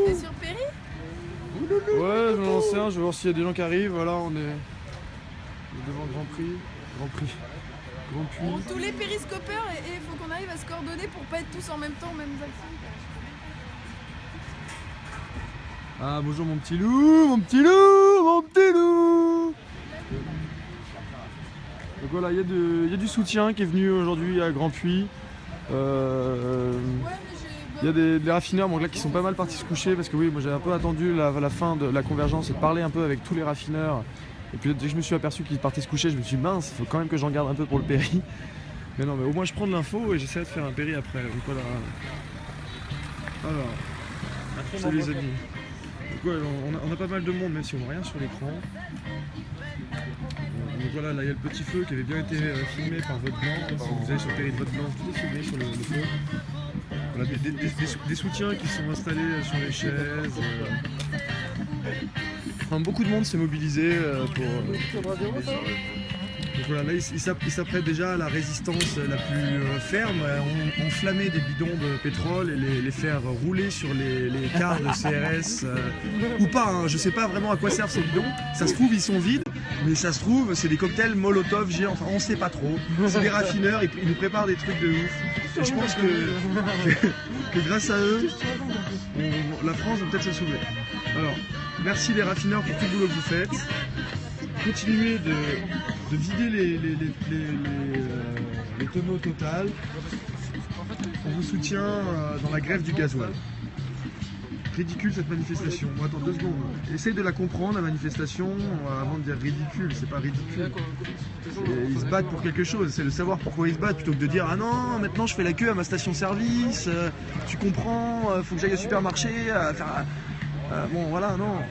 T'es sur Péry? Ouais, je vais lancer un, je vais voir s'il y a des gens qui arrivent. Voilà, on est devant le Grand Prix. Grand Puy. Tous les périscopeurs et il faut qu'on arrive à se coordonner pour pas être tous en même temps, mêmes actions. Ah bonjour mon petit loup, mon petit loup, mon petit loup. Donc voilà, il y a du soutien qui est venu aujourd'hui à Grand Puy. Il y a des raffineurs bon, là, qui sont pas mal partis se coucher parce que oui, moi j'ai un peu attendu la fin de la convergence et de parler un peu avec tous les raffineurs. Et puis dès que je me suis aperçu qu'ils partaient se coucher, je me suis dit mince, il faut quand même que j'en garde un peu pour le péri. Mais non, mais au moins je prends de l'info et j'essaie de faire un péri après. Donc voilà. Alors, salut les amis. Donc, ouais, on a pas mal de monde même si on voit rien sur l'écran. Donc voilà, là il y a le petit feu qui avait bien été filmé par votre blanc. Si vous allez sur le péri de votre blanc, tout est filmé sur le feu. Voilà, des soutiens qui sont installés sur les chaises. Enfin, beaucoup de monde s'est mobilisé pour. Donc voilà, là ils s'apprêtent déjà à la résistance la plus ferme, enflammer des bidons de pétrole et les faire rouler sur les cars de CRS ou pas, hein, je sais pas vraiment à quoi servent ces bidons, ça se trouve ils sont vides, mais ça se trouve c'est des cocktails Molotov géants, enfin on sait pas trop, c'est des raffineurs, ils nous préparent des trucs de ouf, et je pense que grâce à eux, la France va peut-être se sauver. Alors, merci les raffineurs pour tout le boulot que vous faites. Continuez de vider les tonneaux Total. On vous soutient dans la grève du gasoil. Ridicule cette manifestation. Bon, attends 2 secondes. Essaye de la comprendre la manifestation avant de dire ridicule. C'est pas ridicule. Ils se battent pour quelque chose. C'est de savoir pourquoi ils se battent plutôt que de dire ah non maintenant je fais la queue à ma station-service. Tu comprends. Faut que j'aille au supermarché. Bon voilà non.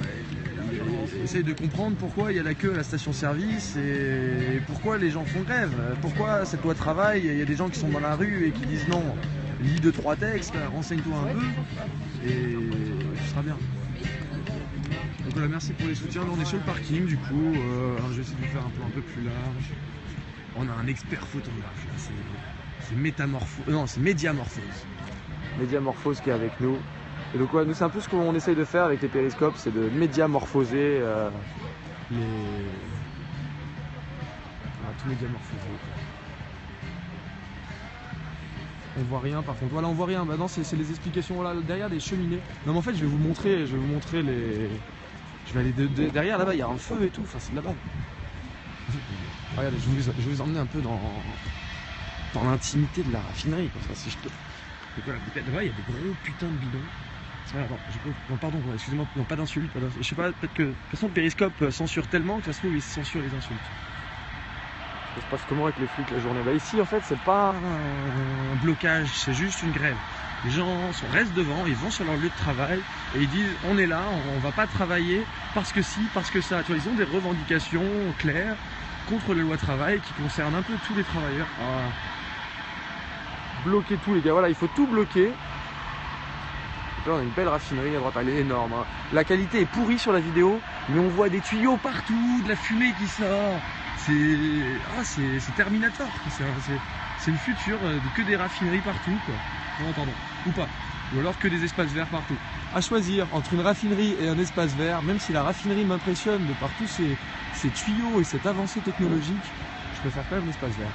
Essaye de comprendre pourquoi il y a la queue à la station-service et pourquoi les gens font grève. Pourquoi cette loi travail, il y a des gens qui sont dans la rue et qui disent non. Lis 2-3 textes, renseigne-toi un peu et tu seras bien. Donc voilà, merci pour les soutiens. Là, on est sur le parking du coup. Alors, je vais essayer de vous faire un plan un peu plus large. On a un expert photographe là, c'est Métamorphose. Non, c'est Médiamorphose. Médiamorphose qui est avec nous. Et donc ouais, nous c'est un peu ce qu'on essaye de faire avec les périscopes, c'est de médiamorphoser tout médiamorphoser. On voit rien par contre. Voilà, on voit rien. Bah non, c'est les explications. Voilà, derrière des cheminées. Non mais en fait je vais vous montrer les. Je vais aller derrière là-bas, il y a un feu et tout, enfin c'est de là-bas. Regardez, je vais vous emmener un peu dans l'intimité de la raffinerie, comme ça si je peux. Donc voilà, là-bas il y a des gros putains de bidons. Ah, attends, non, pardon, excusez-moi, non, pas d'insultes. Je sais pas, peut-être que. De toute façon, le périscope censure tellement que ça se trouve, il censure les insultes. Ça se passe comment avec les flics la journée? Bah, ici, en fait, c'est pas un blocage, c'est juste une grève. Les gens restent devant, ils vont sur leur lieu de travail et ils disent on est là, on va pas travailler parce que si, parce que ça. Tu vois, ils ont des revendications claires contre les lois travail qui concernent un peu tous les travailleurs. Voilà. Bloquer tout, les gars, voilà, il faut tout bloquer. Là, on a une belle raffinerie à droite, elle est énorme. Hein. La qualité est pourrie sur la vidéo, mais on voit des tuyaux partout, de la fumée qui sort. C'est Terminator. C'est le futur, que des raffineries partout, quoi. Non, pardon, ou pas. Ou alors que des espaces verts partout. À choisir entre une raffinerie et un espace vert, même si la raffinerie m'impressionne de par tous ces tuyaux et cette avancée technologique, je préfère quand même l'espace vert.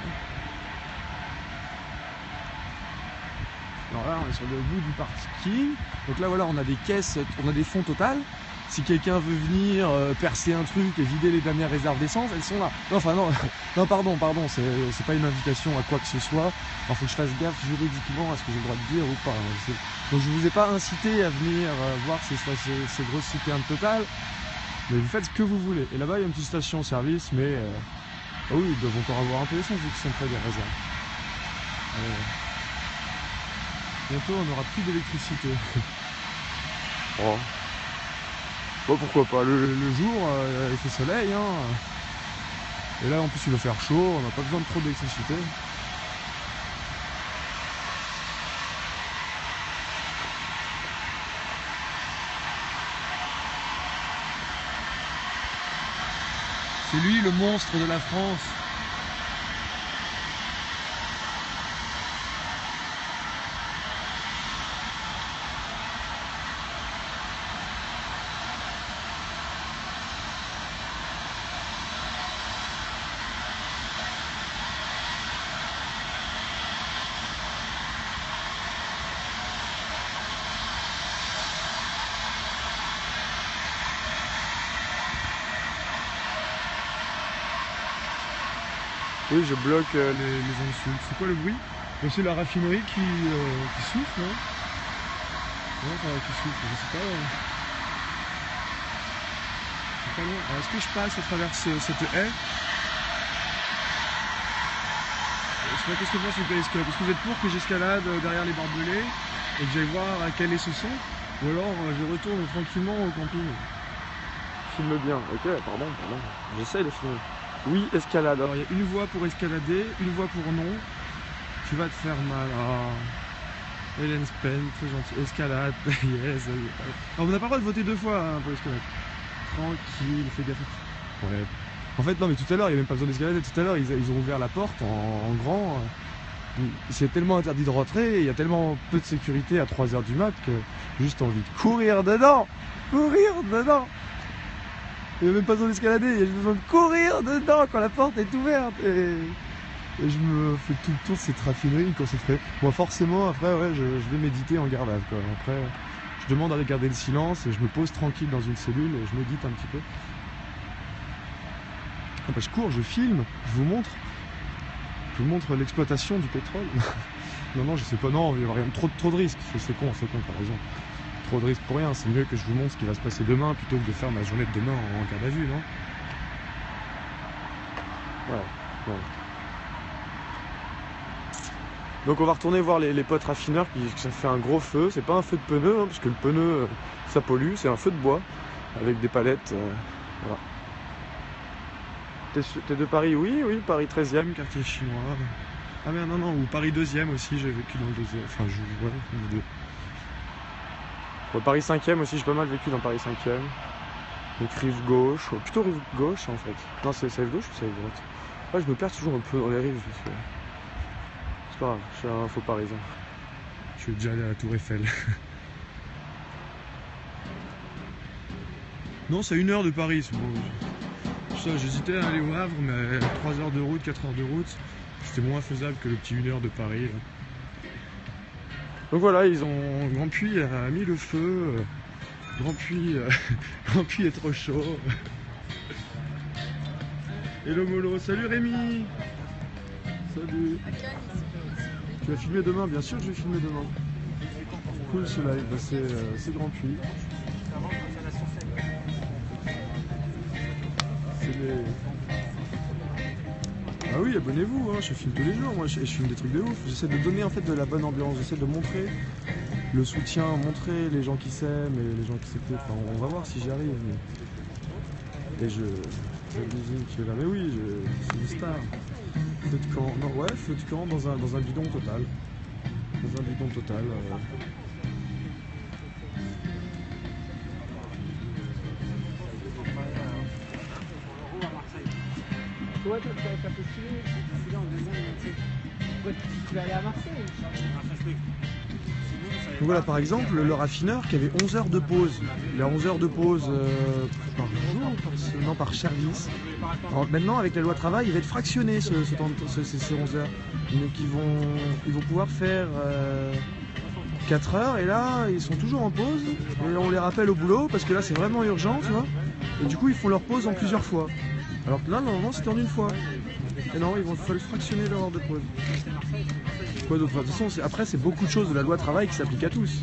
Alors là, on est sur le bout du parking. Donc là, voilà, on a des caisses, on a des fonds Total. Si quelqu'un veut venir percer un truc et vider les dernières réserves d'essence, elles sont là. Non, enfin non, non pardon, c'est pas une invitation à quoi que ce soit. Il faut que je fasse gaffe juridiquement à ce que j'ai le droit de dire ou pas. Donc je vous ai pas incité à venir voir ces grosses citernes Total, mais vous faites ce que vous voulez. Et là-bas, il y a une petite station-service, mais ah oui, ils doivent encore avoir un peu d'essence vu qu'ils sont près des réserves. Bientôt, on n'aura plus d'électricité. Oh. Bon, pourquoi pas, le jour, il fait soleil, hein. Et là, en plus, il va faire chaud, on n'a pas besoin de trop d'électricité. C'est lui, le monstre de la France. Oui, je bloque les insultes. C'est quoi le bruit? C'est la raffinerie qui souffle, non? Ouais, enfin, qui souffle, je sais pas. C'est pas loin. Alors, est-ce que je passe à travers cette haie? Qu'est-ce que vous pensez de l'escalade? Est-ce que vous êtes pour que j'escalade derrière les barbelés et que j'aille voir quel est ce son? Ou alors je retourne tranquillement au camping? Filme bien, ok, pardon. J'essaie de filmer. Oui, escalade. Alors il y a une voie pour escalader, une voie pour non. Tu vas te faire mal. Ah. Hélène Spen, très gentil. Escalade, yes. Alors, on n'a pas le droit de voter 2 fois hein, pour l'escalade. Tranquille, fais gaffe. Ouais. En fait, non, mais tout à l'heure, il n'y a même pas besoin d'escalader. Tout à l'heure, ils ont ouvert la porte en grand. C'est tellement interdit de rentrer, il y a tellement peu de sécurité à 3 h du mat que j'ai juste envie de courir dedans. Courir dedans. Il n'y a même pas besoin d'escalader, il y a juste besoin de courir dedans quand la porte est ouverte. Et je me fais tout le tour de cette raffinerie quand c'est fait. Moi, forcément, après, ouais, je vais méditer en garde. Après, je demande à regarder le silence et je me pose tranquille dans une cellule et je médite un petit peu. Ah bah, je cours, je filme, je vous montre. Je vous montre l'exploitation du pétrole. Non, je sais pas, non, il n'y a rien, trop de risques. C'est con, t'as raison. Trop de risques pour rien, c'est mieux que je vous montre ce qui va se passer demain plutôt que de faire ma journée de demain en garde à vue, non? Voilà. Donc on va retourner voir les potes raffineurs, puis ça fait un gros feu. C'est pas un feu de pneu, hein, parce que le pneu, ça pollue, c'est un feu de bois, avec des palettes, voilà. T'es de Paris? Oui, Paris 13e, quartier chinois. Ah merde, non, ou Paris 2e aussi, j'ai vécu dans le 2e. Enfin, ouais, les deux. Paris 5e aussi, j'ai pas mal vécu dans Paris 5e. Donc rive gauche, plutôt rive gauche en fait. Non, c'est rive gauche ou c'est rive droite? Ouais, je me perds toujours un peu dans les rives. C'est pas grave, je suis un faux parisien. Je suis déjà allé à la Tour Eiffel. Non, c'est 1 heure de Paris, c'est bon. J'hésitais à aller au Havre, mais 3 heures de route, 4 heures de route, c'était moins faisable que le petit 1 heure de Paris. Là. Donc voilà, Grand Puy a mis le feu. Grand Puy est trop chaud. Hello Molo, salut Rémi. Salut. Tu vas filmer demain? Bien sûr que je vais filmer demain. Cool ce live, bah, c'est Grand Puy. Ah oui, abonnez-vous, hein, je filme tous les jours, moi je filme des trucs de ouf. J'essaie de donner en fait de la bonne ambiance, j'essaie de montrer le soutien, montrer les gens qui s'aiment et les gens qui s'écoutent. Enfin, on va voir si j'y arrive. Mais... Et je qui est là, mais oui, c'est une star. Feu de camp, non ouais, feu de camp dans un bidon total. Dans un bidon total. Ouais, toi, t'as postulé, là en 2 ans, tu vas aller à Marseille. Donc voilà, par exemple, le raffineur qui avait 11 heures de pause. Il a 11 heures de pause par jour, non, par service. Alors, maintenant, avec la loi travail, il va être fractionné ces 11 heures. Donc ils vont pouvoir faire 4 heures et là, ils sont toujours en pause. Et on les rappelle au boulot parce que là, c'est vraiment urgent, tu vois. Et du coup, ils font leur pause en plusieurs fois. Alors que là, normalement, c'était en une fois. Et non, ils vont fractionner leur heure de pause. Quoi d'autre? De toute façon, après, c'est beaucoup de choses de la loi travail qui s'appliquent à tous.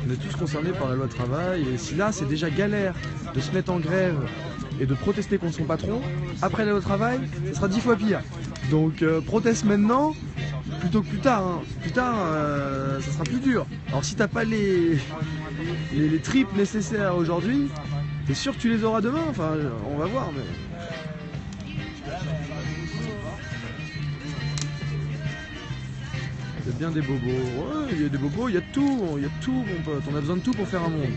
On est tous concernés par la loi travail. Et si là, c'est déjà galère de se mettre en grève et de protester contre son patron, après la loi travail, ça sera 10 fois pire. Donc, proteste maintenant plutôt que plus tard. Hein. Plus tard, ça sera plus dur. Alors, si t'as pas les tripes nécessaires aujourd'hui, t'es sûr que tu les auras demain? Enfin, on va voir, mais... Il y a bien des bobos. Ouais, il y a des bobos, il y a de tout, mon pote. On a besoin de tout pour faire un monde.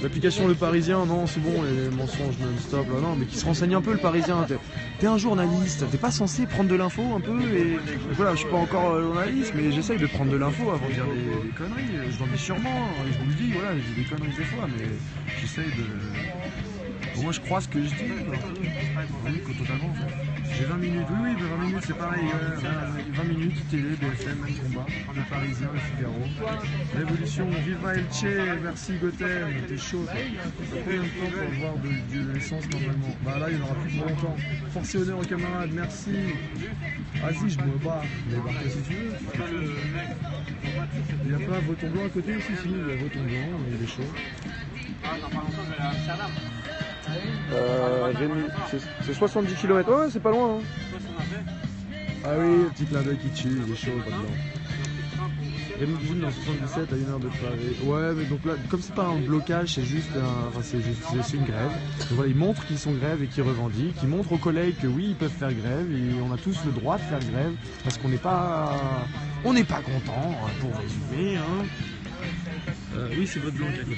L'application Le Parisien, non, c'est bon, les mensonges non-stop, là, non, mais qui se renseigne un peu, Le Parisien. T'es un journaliste, t'es pas censé prendre de l'info un peu, et voilà, je suis pas encore journaliste, mais j'essaye de prendre de l'info avant de dire des conneries. Je m'en dis sûrement, je vous le dis, voilà, je dis des conneries des fois, mais j'essaye de... Moi, je crois ce que je dis, quoi. Oui, totalement, en fait. J'ai 20 minutes, oui, 20 minutes, c'est pareil. 20 minutes, télé, BFM, même combat. Le Parisien, le Figaro. Révolution, viva Elche, merci Gotham, t'es chaud. Ça fait combien de temps pour voir de l'essence normalement? Bah là, il n'y en aura plus pour longtemps. Force et honneur aux camarades, merci. Vas-y, je me bats. Mais bah, si tu veux. Il n'y a pas Voton Blanc à côté aussi, si, il y a Voton Blanc, il est chaud. C'est 70 km, ouais, c'est pas loin. Hein. Ah oui, le petit clin d'œil qui tue, il est chaud là-dedans. Rémi Boune dans 77 à 1h de Paris. Ouais, mais donc là, comme c'est pas un blocage, c'est juste c'est une grève. Donc voilà, ils montrent qu'ils sont grève et qu'ils revendiquent. Ils montrent aux collègues que oui, ils peuvent faire grève et on a tous le droit de faire grève parce qu'on n'est pas content pour résumer. Hein. Oui, c'est votre blanc à côté.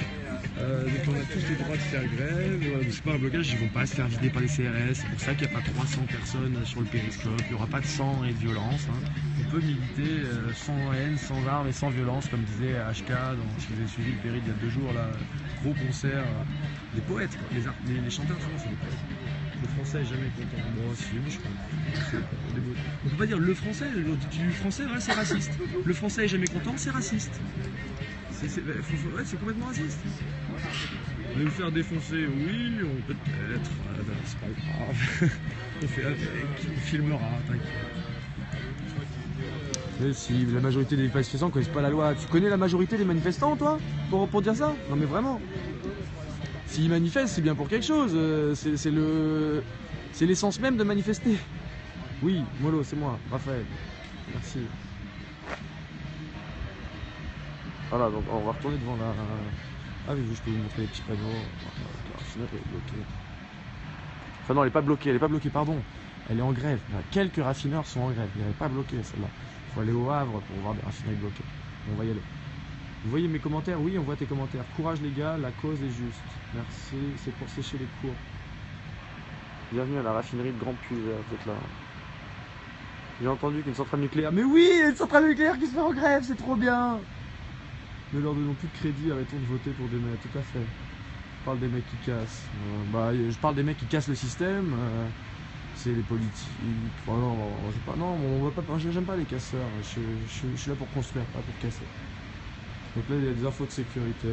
Donc on a tous le droit de faire grève, c'est pas un blocage, ils vont pas se faire vider par les CRS, c'est pour ça qu'il n'y a pas 300 personnes sur le périscope, il n'y aura pas de sang et de violence. Hein. On peut militer sans haine, sans armes et sans violence, comme disait HK, si vous avez suivi le péril il y a 2 jours, là, gros concert des poètes, quoi. Les chanteurs souvent c'est des poètes. Le français est jamais content. Bon, si, moi je crois. On peut pas dire le français, du français, voilà, c'est raciste. Le français est jamais content, c'est raciste. C'est complètement raciste. Vous allez vous faire défoncer, oui, peut-être, c'est pas grave. On fait avec, on filmera, t'inquiète. Mais si la majorité des manifestants connaissent pas la loi, tu connais la majorité des manifestants, toi, pour dire ça? Non mais vraiment. S'ils manifestent, c'est bien pour quelque chose. C'est l'essence même de manifester. Oui, Molo, c'est moi, Raphaël. Merci. Voilà, donc on va retourner devant la... Ah oui, je peux vous montrer les petits panneaux. La raffinerie est bloquée. Enfin non, elle n'est pas bloquée, pardon. Elle est en grève. Quelques raffineurs sont en grève. Elle n'est pas bloquée celle-là. Il faut aller au Havre pour voir des raffineries bloquées. On va y aller. Vous voyez mes commentaires? Oui, on voit tes commentaires. Courage les gars, la cause est juste. Merci, c'est pour sécher les cours. Bienvenue à la raffinerie de Grand Puy, vous êtes là. J'ai entendu qu'une centrale nucléaire... Mais oui, il y a une centrale nucléaire qui se fait en grève, c'est trop bien! Ne leur donnons plus de crédit, arrêtons de voter pour des mecs, tout à fait. Je parle des mecs qui cassent. Je parle des mecs qui cassent le système. C'est les politiques. Enfin, non, j'aime pas les casseurs. Je suis là pour construire, pas pour casser. Donc là, il y a des infos de sécurité.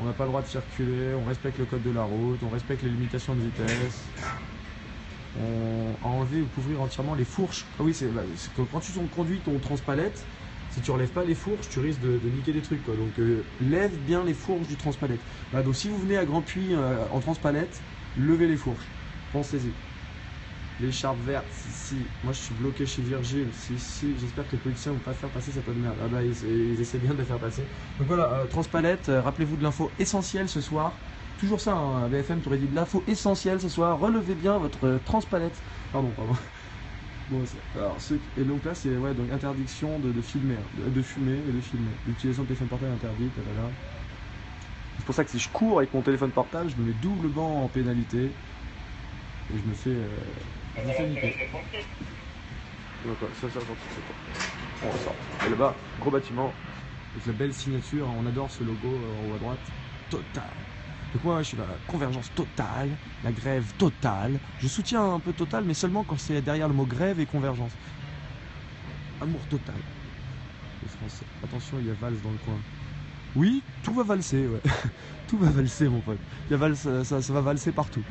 On n'a pas le droit de circuler, on respecte le code de la route, on respecte les limitations de vitesse. On a enlevé ou couvrir entièrement les fourches. Ah oui, c'est que quand tu conduis ton transpalette, si tu relèves pas les fourches, tu risques de niquer des trucs, quoi. Donc lève bien les fourches du transpalette. Bah, donc si vous venez à Grand Puy en transpalette, levez les fourches. Pensez-y. L'écharpe verte, si. Moi je suis bloqué chez Virgile. Si. J'espère que les politiciens vont pas faire passer cette merde. Ah bah ils essaient bien de la faire passer. Donc voilà, transpalette, rappelez-vous de l'info essentielle ce soir. Toujours ça, hein, BFM t'aurait dit de l'info essentielle ce soir. Relevez bien votre transpalette. Pardon. Bon, alors, et donc là, c'est ouais, donc interdiction de filmer, de fumer et de filmer. L'utilisation de téléphone portable interdite. C'est pour ça que si je cours avec mon téléphone portable, je me mets doublement en pénalité. Et je me fais niquer. Donc, ça, on ressort. Et là-bas, gros bâtiment, avec la belle signature, on adore ce logo en haut à droite. Total. Donc moi je suis dans la convergence totale, la grève totale. Je soutiens un peu Total, mais seulement quand c'est derrière le mot grève et convergence. Amour total. Les Français. Attention, il y a Valls dans le coin. Oui, tout va valser, ouais. Tout va valser, mon pote. Il y a ça va valser partout.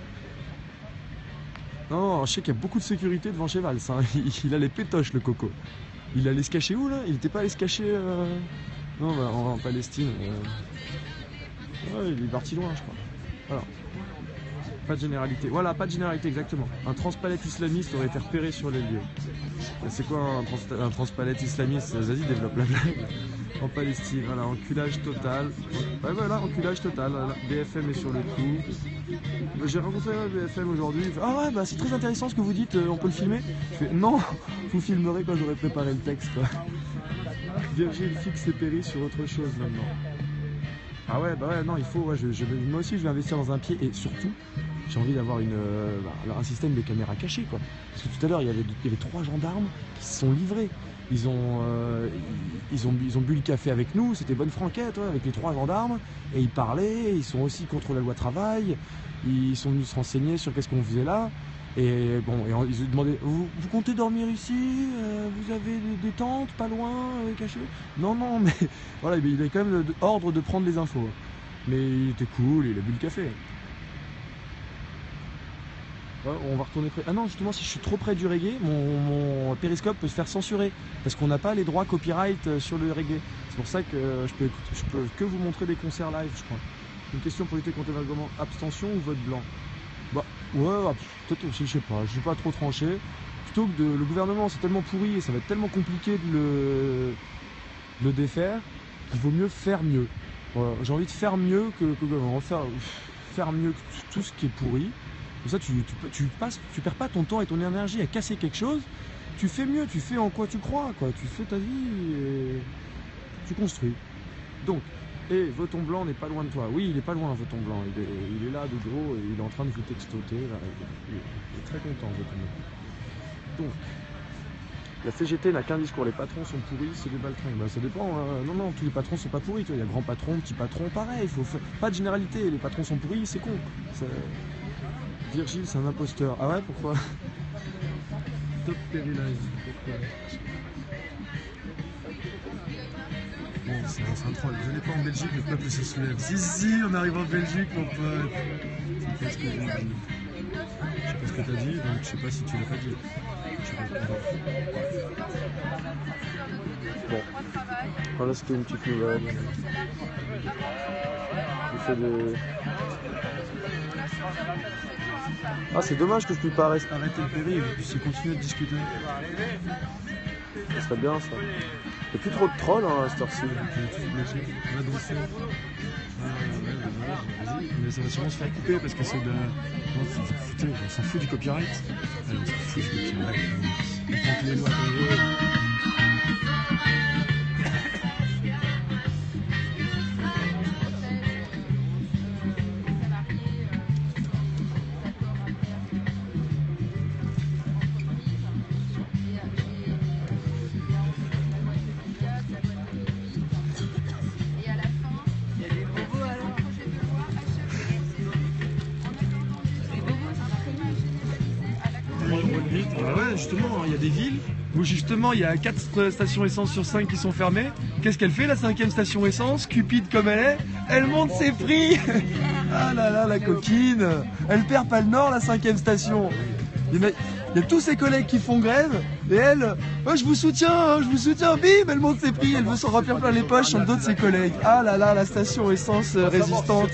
Non, je sais qu'il y a beaucoup de sécurité devant chez Valls. Hein. Il a les pétoches, le coco. Il allait se cacher où, là? Il n'était pas allé se cacher... Non, bah, en Palestine. Ouais, il est parti loin, je crois. Alors, pas de généralité. Voilà, pas de généralité, exactement. Un transpalette islamiste aurait été repéré sur les lieux. C'est quoi un transpalette islamiste? Vas-y, développe la blague. En Palestine, voilà, enculage total. Ouais, voilà, enculage total. Voilà. BFM est sur le coup. J'ai rencontré BFM aujourd'hui. Ah ouais, bah c'est très intéressant ce que vous dites, on peut le filmer? Je fais, non, vous filmerez quand j'aurai préparé le texte, quoi. Virgile fixe ses péris sur autre chose maintenant. Ah ouais, bah ouais, non, il faut, ouais, moi aussi je vais investir dans un pied et surtout, j'ai envie d'avoir un système de caméra cachée, quoi. Parce que tout à l'heure, il y avait 3 gendarmes qui se sont livrés. Ils ont bu le café avec nous, c'était bonne franquette, ouais, avec les 3 gendarmes, et ils parlaient, ils sont aussi contre la loi travail, ils sont venus se renseigner sur qu'est-ce qu'on faisait là, et bon, ils ont demandé, vous comptez dormir ici, vous avez des tentes pas loin, cachées? Non, mais voilà, il avait quand même ordre de prendre les infos, mais il était cool, il a bu le café. Ouais, on va retourner près. Ah non, justement, si je suis trop près du reggae, mon périscope peut se faire censurer parce qu'on n'a pas les droits copyright sur le reggae. C'est pour ça que je peux que vous montrer des concerts live, je crois. Une question pour lutter contre l'émergement, abstention ou vote blanc? Bah ouais, peut-être, je sais pas, je suis pas trop tranché. Plutôt que le gouvernement, c'est tellement pourri et ça va être tellement compliqué de le défaire qu'il vaut mieux faire mieux. Voilà, j'ai envie de faire mieux que le gouvernement, faire mieux que tout ce qui est pourri. Comme ça, tu perds pas ton temps et ton énergie à casser quelque chose. Tu fais mieux, tu fais en quoi tu crois, quoi. Tu fais ta vie et tu construis. Donc, Voton Blanc n'est pas loin de toi. Oui, il est pas loin, Voton Blanc. Il est là, de gros, et il est en train de vous textoter. Là. Il est très content, Voton Blanc. Donc, la CGT n'a qu'un discours. Les patrons sont pourris, c'est des baltringues. Ben, ça dépend. Hein. Non, tous les patrons sont pas pourris. Tu vois. Il y a grands patrons, petits patrons, pareil. Pas de généralité. Les patrons sont pourris, c'est con. Virgile, c'est un imposteur. Ah ouais, pourquoi? Top Périlage, pourquoi? Bon, c'est un troll. Je n'ai pas en Belgique, le peuple se soulève. Si, on arrive en Belgique, mon pote. C'est pas ce que j'ai dit. Je sais pas ce que t'as dit, donc je sais pas si tu l'as pas dit. Bon, voilà, c'était une petite nouvelle. Il fait des... Ah, c'est dommage que je puisse pas arrêter le péril et puis continuer de discuter. Ça serait bien, ça. Il n'y a plus trop de trolls hein, à cette heure-ci. On va danser. Vas-y, mais ça va sûrement se faire couper parce que c'est de... Non, on s'en fout du copyright. Allez, on s'en fout du copyright. On prend les lois qu'on veut. Ouais, justement, il y a des villes où justement il y a 4 stations essence sur 5 qui sont fermées. Qu'est-ce qu'elle fait la 5e station essence? Cupide comme elle monte ses prix. Ah là là, la coquine. Elle perd pas le nord, la 5e station. Il y a tous ses collègues qui font grève et elle, oh, je vous soutiens, bim, elle monte ses prix, elle veut s'en remplir plein les poches sur le dos de ses collègues. Ah là là, la station essence résistante,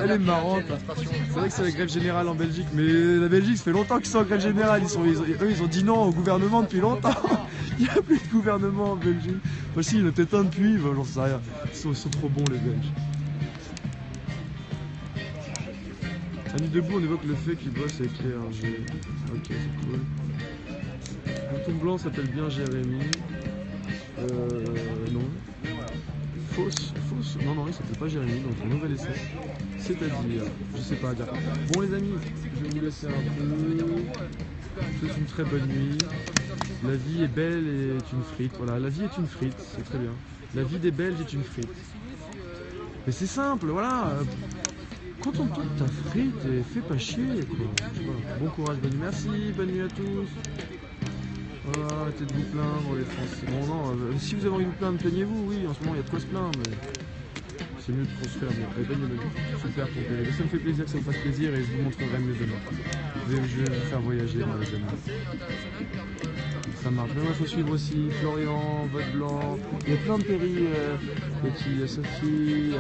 elle est marrante. C'est vrai que c'est la grève générale en Belgique, mais la Belgique, ça fait longtemps qu'ils sont en grève générale, eux ils ont dit non au gouvernement depuis longtemps. Il n'y a plus de gouvernement en Belgique. Aussi, il y en a peut-être un depuis, j'en sais rien. Ils sont trop bons les Belges. Annie Debout, on évoque le fait qu'il bosse avec les RG. Ok, c'est cool. Bouton Blanc s'appelle bien Jérémy. Non. Fausse. Non, il s'appelle pas Jérémy, donc un nouvel essai. C'est-à-dire, je sais pas dire. Bon les amis, je vais vous laisser un peu. Je vous souhaite une très bonne nuit. La vie est belle et est une frite. Voilà, la vie est une frite, c'est très bien. La vie des Belges est une frite. Mais c'est simple, voilà. Contente-toi de ta frite et fais pas chier, quoi. Bon courage, bonne nuit. Merci, bonne nuit à tous. Voilà, arrêtez de vous plaindre les Français. Bon non, si vous avez envie de vous plaindre, plaignez-vous, oui, en ce moment il y a de quoi se plaindre, mais c'est mieux de construire mieux. Allez, bonne nuit, super pour télé. Ça me fait plaisir que ça vous fasse plaisir et je vous montrerai mieux demain. Je vais vous faire voyager dans les demain. Ça marche. Mais il faut suivre aussi Florian, Vote Blanc. Il y a plein de péris. Il y a Sophie,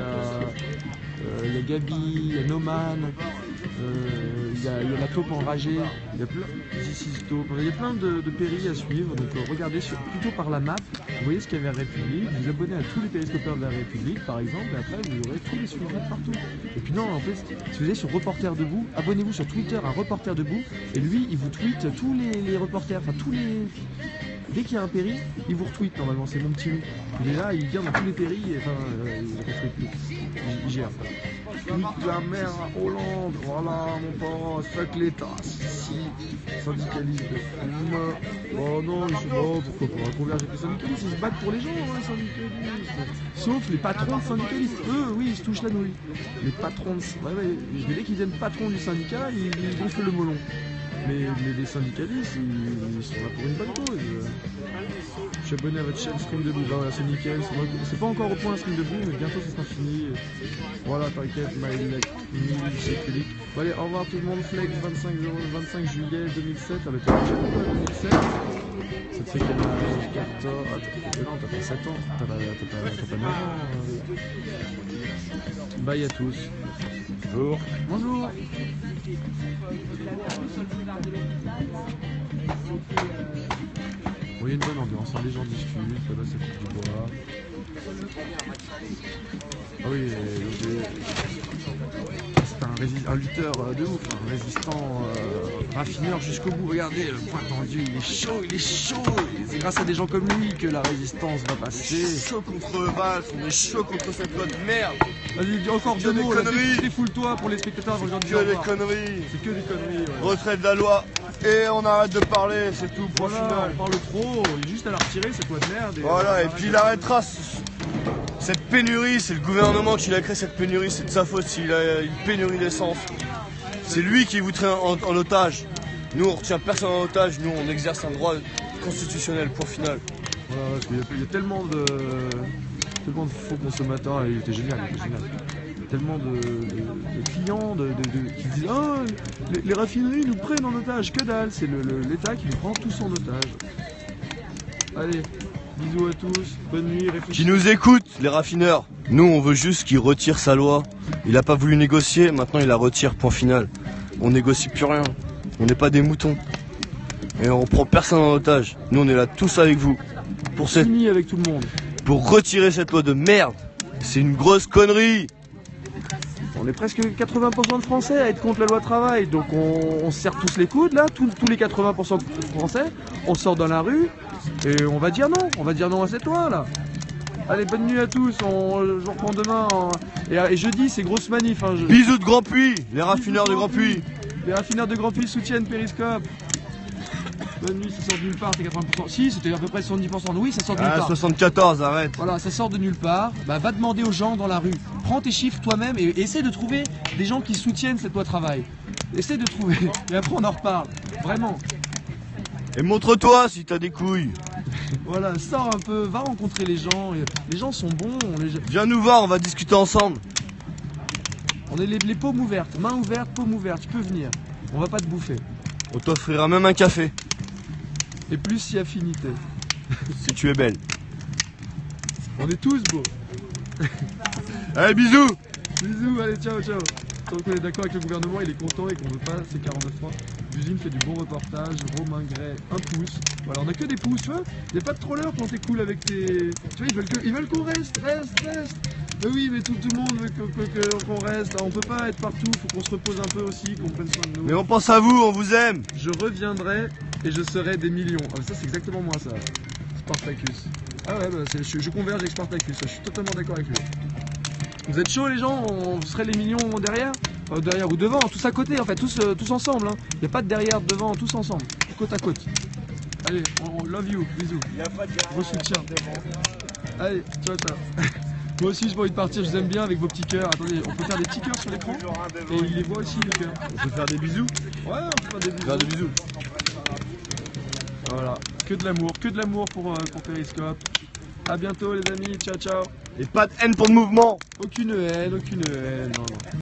il y a Gabi, il y a Noman, il y a la taupe enragée, il y a plein de péris à suivre, donc regardez plutôt par la map, vous voyez ce qu'il y a vers République, vous vous abonnez à tous les périscopeurs vers République par exemple, et après vous aurez tous les suivis partout. Et puis non, en fait, si vous allez sur Reporter Debout, abonnez-vous sur Twitter à Reporter Debout, et lui il vous tweet tous les reporters, enfin tous les... Dès qu'il y a un péri, il vous retweet normalement, c'est mon petit loup. Il est là, il vient dans tous les péris, et enfin, il retweet plus. Il gère. Nique la mère à Hollande, voilà mon pote, fuck l'État, si, syndicaliste de fou. Oh non, ils sont morts, pourquoi pas converger avec les syndicalistes, ils se battent pour les gens, hein, les syndicalistes. Sauf les patrons de syndicalistes, eux, oui, ils se touchent la nouille. Les patrons de... Ouais, dès qu'ils deviennent patrons du syndicat, ils gonflent le melon. Mais les syndicalistes, ils sont là pour une bonne cause. Je suis abonné à votre chaîne Stream Debout, bah, c'est nickel. C'est pas encore au point Stream Debout, mais bientôt ça sera fini. Voilà, t'inquiète, c'est public. Bon allez, au revoir tout le monde, Flex, 25 juillet 2007, avec le 2007. Ça te fait quel âge? 14... Attends, non, t'as pas 7 ans, t'as pas 9 ans. Bye à tous. Bonjour. Bonjour. Bon, il y a une bonne ambiance, hein, les gens discutent, là-bas ça coupe du bois. Ah oui, c'est un lutteur de ouf, un résistant raffineur jusqu'au bout. Regardez, le point tendu, il est chaud. C'est grâce à des gens comme lui que la résistance va passer. On est chaud contre Valls, on est chaud contre cette loi de merde. Vas-y, dis encore deux mots, défoule-toi pour les spectateurs. C'est que des conneries. C'est que des conneries. Ouais. Retrait de la loi et on arrête de parler, c'est tout, point voilà, final. On parle trop, il est juste à la retirer cette loi de merde. Voilà, et puis il arrêtera cette pénurie, c'est le gouvernement qui l'a créé cette pénurie, c'est de sa faute s'il a une pénurie d'essence. C'est lui qui vous traîne en otage. Nous on retient personne en otage, nous on exerce un droit constitutionnel, point final. Voilà, parce qu'il y a tellement de faux consommateurs, il était génial, Tellement de clients qui disent ah, les raffineries nous prennent en otage, que dalle, c'est l'État qui nous prend tous en otage. Allez, bisous à tous, bonne nuit, réfléchissez. Qui nous écoutent, les raffineurs. Nous on veut juste qu'il retire sa loi. Il a pas voulu négocier, maintenant il la retire, point final. On négocie plus rien, on n'est pas des moutons. Et on prend personne en otage. Nous on est là tous avec vous. Fini avec tout le monde. Pour retirer cette loi de merde. C'est une grosse connerie. On est presque 80% de Français à être contre la loi travail, donc on se serre tous les coudes là, tous les 80% de Français, on sort dans la rue et on va dire non à cette loi là. Allez, bonne nuit à tous, je vous reprends demain, et jeudi c'est grosse manif. Hein, Bisous de Grand Puy, les raffineurs de Grand Puy. Les raffineurs de Grand Puy soutiennent Périscope. Bonne nuit, ça sort de nulle part, c'est 80%. Si, c'était à peu près 70%. Oui, ça sort de nulle part. 74, arrête. Voilà, ça sort de nulle part. Bah, va demander aux gens dans la rue. Prends tes chiffres toi-même et essaie de trouver des gens qui soutiennent cette loi travail. Essaie de trouver. Et après, on en reparle. Vraiment. Et montre-toi si t'as des couilles. Voilà, sors un peu, va rencontrer les gens. Les gens sont bons. Viens nous voir, on va discuter ensemble. On est les paumes ouvertes. Main ouverte, paume ouverte. Tu peux venir. On va pas te bouffer. On t'offrira même un café. Et plus si affinité. Si tu es belle. On est tous beaux. Allez, bisous. Bisous, allez, ciao. Tant qu'on est d'accord avec le gouvernement, il est content et qu'on veut pas ces 49.3. L'usine fait du bon reportage, Romain Gray, un pouce. Voilà, on a que des pouces, tu vois. Il n'y a pas de troller quand t'es cool avec tes... Tu vois, ils veulent qu'on reste. Mais oui, mais tout le monde veut qu'on reste. On peut pas être partout, faut qu'on se repose un peu aussi, qu'on prenne soin de nous. Mais on pense à vous, on vous aime. Je reviendrai et je serai des millions. Ah, ça c'est exactement moi ça. Spartacus. Ah ouais, bah, je converge avec Spartacus, je suis totalement d'accord avec lui. Vous êtes chauds les gens? On serait les millions derrière? Derrière ou devant, tous à côté en fait, tous ensemble. Hein. Il n'y a pas de derrière, devant, tous ensemble, côte à côte. Allez, on love you, bisous. Vos soutiens. Allez, ciao. Moi aussi j'ai envie de partir, je vous aime bien avec vos petits cœurs. Attendez, on peut faire des petits cœurs sur l'écran? Et il les voit aussi les cœurs. On peut faire des bisous? Ouais, on peut faire des bisous. Voilà, que de l'amour pour Périscope. A bientôt les amis, ciao. Et pas de haine pour le mouvement. Aucune haine, non.